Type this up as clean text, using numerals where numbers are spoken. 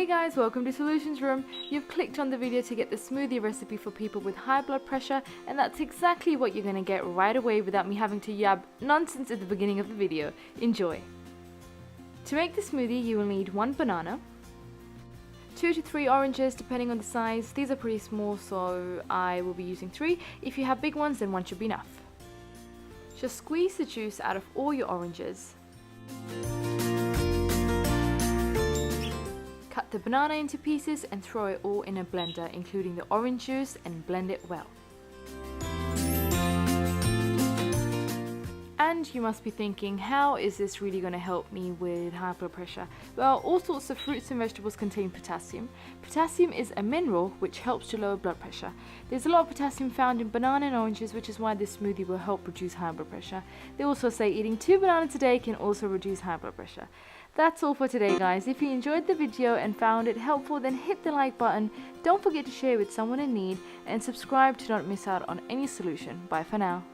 Hey guys, welcome to SolutionsRoom. You've clicked on the video to get the smoothie recipe for people with high blood pressure, and that's exactly what you're going to get right away without me having to yab nonsense at the beginning of the video. Enjoy! To make the smoothie, you will need 1 banana, 2 to 3 oranges depending on the size. These are pretty small, so I will be using 3. If you have big ones, then 1 should be enough. Just squeeze the juice out of all your oranges. Cut the banana into pieces and throw it all in a blender, including the orange juice, and blend it well. And you must be thinking, how is this really going to help me with high blood pressure? Well, all sorts of fruits and vegetables contain potassium. Potassium is a mineral which helps to lower blood pressure. There's a lot of potassium found in banana and oranges, which is why this smoothie will help reduce high blood pressure. They also say eating 2 bananas a day can also reduce high blood pressure. That's all for today, guys. If you enjoyed the video and found it helpful, then hit the like button. Don't forget to share with someone in need and subscribe to not miss out on any solution. Bye for now.